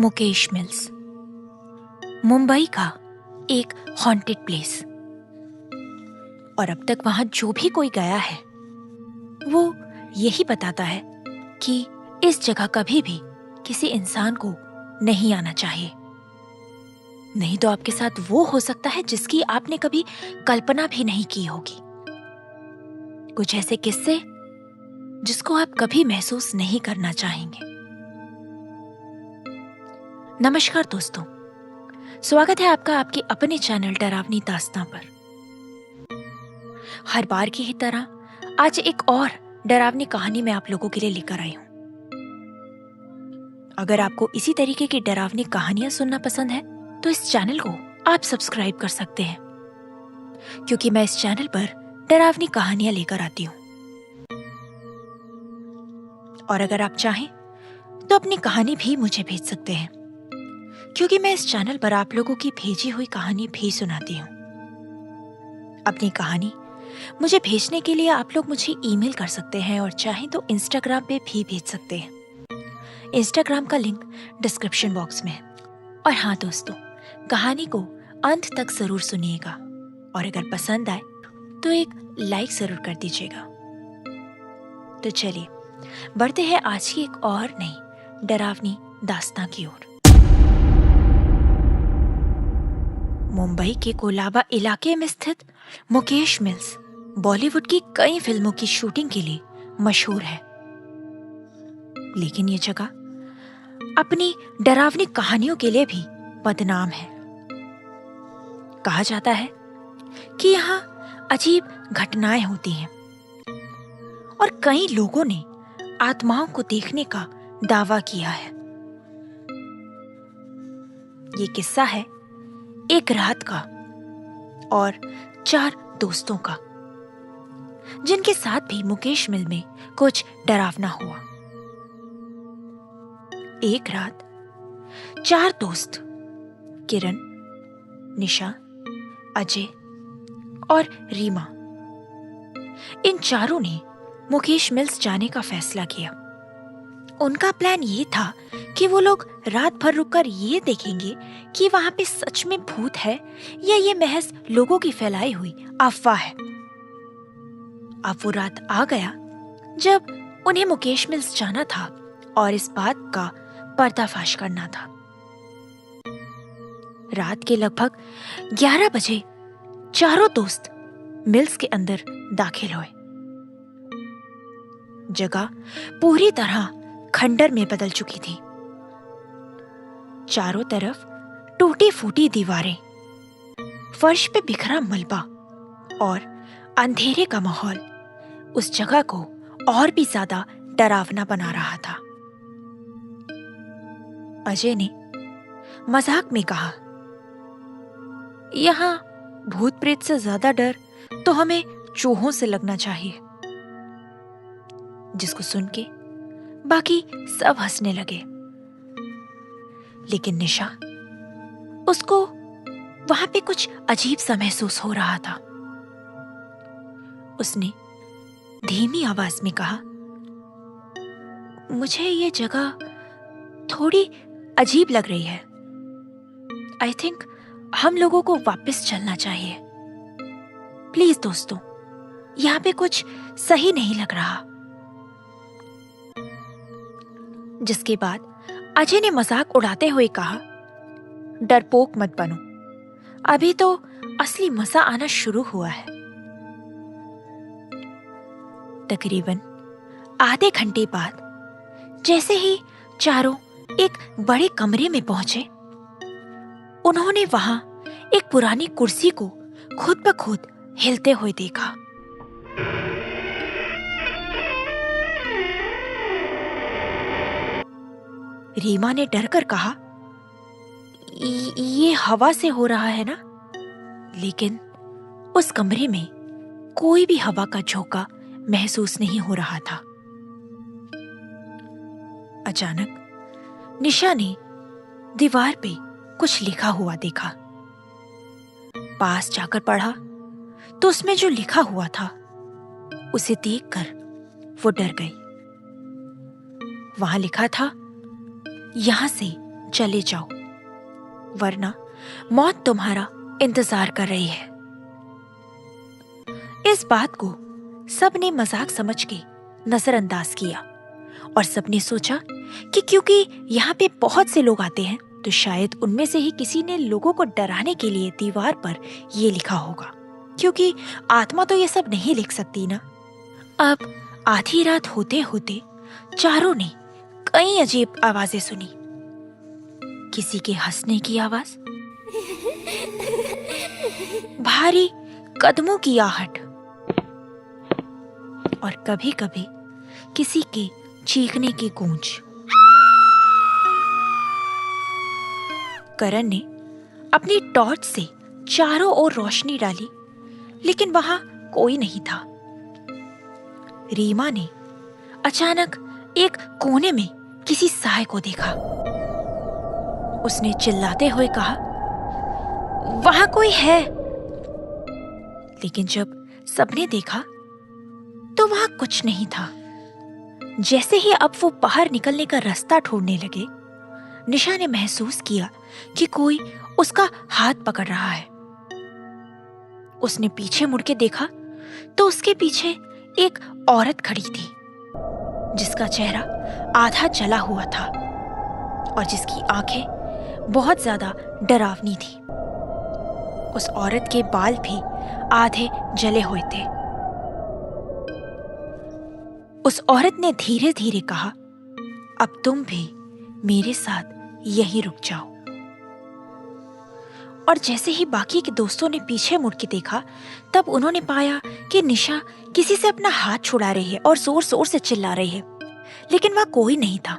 Mukesh mills, Mumbai का एक haunted place. और अब तक वहां जो भी कोई गया है वो यही बताता है कि इस जगह कभी भी किसी इंसान को नहीं आना चाहिए। नहीं तो आपके साथ वो हो सकता है जिसकी आपने कभी कल्पना भी नहीं की होगी। कुछ ऐसे किस्से जिसको आप कभी महसूस नहीं करना चाहेंगे। नमस्कार दोस्तों, स्वागत है आपका आपके अपने चैनल डरावनी दास्तां पर। हर बार की ही तरह आज एक और डरावनी कहानी मैं आप लोगों के लिए लेकर आई हूं। अगर आपको इसी तरीके की डरावनी कहानियां सुनना पसंद है तो इस चैनल को आप सब्सक्राइब कर सकते हैं, क्योंकि मैं इस चैनल पर डरावनी कहानियां लेकर आती हूं। और अगर आप चाहें तो अपनी कहानी भी मुझे भेज सकते हैं, क्योंकि मैं इस चैनल पर आप लोगों की भेजी हुई कहानी भी सुनाती हूँ। अपनी कहानी मुझे भेजने के लिए आप लोग मुझे ईमेल कर सकते हैं और चाहें तो इंस्टाग्राम पे भी भेज सकते हैं। इंस्टाग्राम का लिंक डिस्क्रिप्शन बॉक्स में है। और हाँ दोस्तों, कहानी को अंत तक जरूर सुनिएगा और अगर पसंद आए तो एक लाइक जरूर कर दीजिएगा। तो चलिए बढ़ते हैं आज की एक और नई डरावनी दास्तां की ओर। मुंबई के कोलाबा इलाके में स्थित मुकेश मिल्स बॉलीवुड की कई फिल्मों की शूटिंग के लिए मशहूर है। लेकिन ये जगह अपनी डरावनी कहानियों के लिए भी बदनाम है। कहा जाता है कि यहाँ अजीब घटनाएं होती हैं और कई लोगों ने आत्माओं को देखने का दावा किया है। ये किस्सा है एक रात का और 4 दोस्तों का, जिनके साथ भी मुकेश मिल में कुछ डरावना हुआ। एक रात 4 दोस्त किरण, निशा, अजय और रीमा, इन चारों ने मुकेश मिल्स जाने का फैसला किया। उनका प्लान ये था कि वो लोग रात भर रुककर ये देखेंगे कि वहां पे सच में भूत है या ये महज लोगों की फैलाई हुई अफवाह है। अब वो रात आ गया जब उन्हें मुकेश मिल्स जाना था और इस बात का पर्दाफाश करना था। रात के लगभग 11 बजे चारों दोस्त मिल्स के अंदर दाखिल हुए। जगह पूरी तरह खंडर में बदल चुकी थी। चारों तरफ टूटी फूटी दीवारें, फर्श पे बिखरा मलबा और अंधेरे का माहौल उस जगह को और भी ज्यादा डरावना बना रहा था। अजय ने मजाक में कहा, यहाँ भूत प्रेत से ज्यादा डर तो हमें चूहों से लगना चाहिए। जिसको सुन के बाकी सब हंसने लगे। लेकिन निशा, उसको वहां पे कुछ अजीब सा महसूस हो रहा था। उसने धीमी आवाज में कहा, मुझे ये जगह थोड़ी अजीब लग रही है। आई थिंक हम लोगों को वापस चलना चाहिए। प्लीज दोस्तों, यहाँ पे कुछ सही नहीं लग रहा। जिसके बाद अजय ने मजाक उड़ाते हुए कहा, डरपोक मत बनो, अभी तो असली मजा आना शुरू हुआ है। तकरीबन आधे घंटे बाद जैसे ही चारों एक बड़े कमरे में पहुंचे, उन्होंने वहां एक पुरानी कुर्सी को खुद ब खुद हिलते हुए देखा। रीमा ने डरकर कहा, ये हवा से हो रहा है ना? लेकिन उस कमरे में कोई भी हवा का झोंका महसूस नहीं हो रहा था। अचानक निशा ने दीवार पे कुछ लिखा हुआ देखा। पास जाकर पढ़ा तो उसमें जो लिखा हुआ था उसे देखकर वो डर गई। वहां लिखा था, यहां से चले जाओ, वरना मौत तुम्हारा इंतजार कर रही है। इस बात को सबने मजाक समझ के नजरअंदाज किया और सबने सोचा कि क्योंकि यहाँ पे बहुत से लोग आते हैं तो शायद उनमें से ही किसी ने लोगों को डराने के लिए दीवार पर ये लिखा होगा, क्योंकि आत्मा तो ये सब नहीं लिख सकती ना। अब आधी रात होते होते चारों ने कई अजीब आवाजें सुनी। किसी के हंसने की आवाज, भारी कदमों की आहट और कभी-कभी किसी के चीखने की गूंज। करण ने अपनी टॉर्च से चारों ओर रोशनी डाली, लेकिन वहां कोई नहीं था। रीमा ने अचानक एक कोने में किसी साय को देखा। उसने चिल्लाते हुए कहा, वहां कोई है। लेकिन जब सबने देखा तो वहां कुछ नहीं था। जैसे ही अब वो बाहर निकलने का रास्ता ढूंढने लगे, निशा ने महसूस किया कि कोई उसका हाथ पकड़ रहा है। उसने पीछे मुड़ के देखा तो उसके पीछे एक औरत खड़ी थी, जिसका चेहरा आधा जला हुआ था और जिसकी आंखें बहुत ज्यादा डरावनी थी। उस औरत के बाल भी आधे जले हुए थे। उस औरत ने धीरे धीरे कहा, अब तुम भी मेरे साथ यहीं रुक जाओ। और जैसे ही बाकी के दोस्तों ने पीछे मुड़ के देखा, तब उन्होंने पाया कि निशा किसी से अपना हाथ छुड़ा रही है और जोर जोर से चिल्ला रही है, लेकिन वहां कोई नहीं था।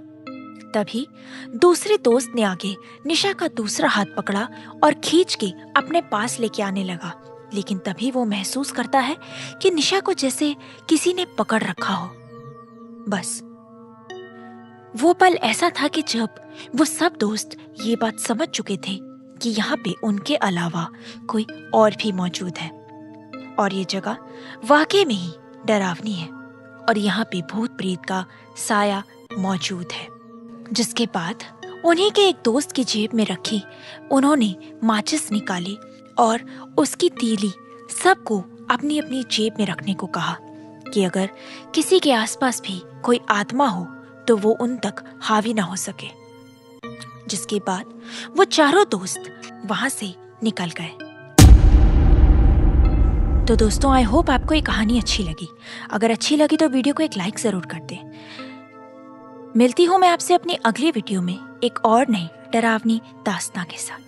तभी दूसरे दोस्त ने आके निशा का दूसरा हाथ पकड़ा और खींच के अपने पास लेके आने लगा। लेकिन तभी वो महसूस करता है कि निशा को जैसे किसी ने पकड़ रखा हो। बस वो पल ऐसा था कि जब वो सब दोस्त ये बात समझ चुके थे कि यहाँ पे उनके अलावा कोई और भी मौजूद है और ये जगह वाकई में ही डरावनी है और यहाँ पे भूत प्रेत का साया मौजूद है। जिसके बाद उन्हीं के एक दोस्त की जेब में रखी उन्होंने माचिस निकाली और उसकी तीली सबको अपनी अपनी जेब में रखने को कहा कि अगर किसी के आसपास भी कोई आत्मा हो तो वो उन तक हावी ना हो सके। जिसके बाद वो चारों दोस्त वहां से निकल गए। तो दोस्तों, आई होप आपको ये कहानी अच्छी लगी। अगर अच्छी लगी तो वीडियो को एक लाइक जरूर कर दें। मिलती हूँ मैं आपसे अपनी अगली वीडियो में एक और नई डरावनी दास्तां के साथ।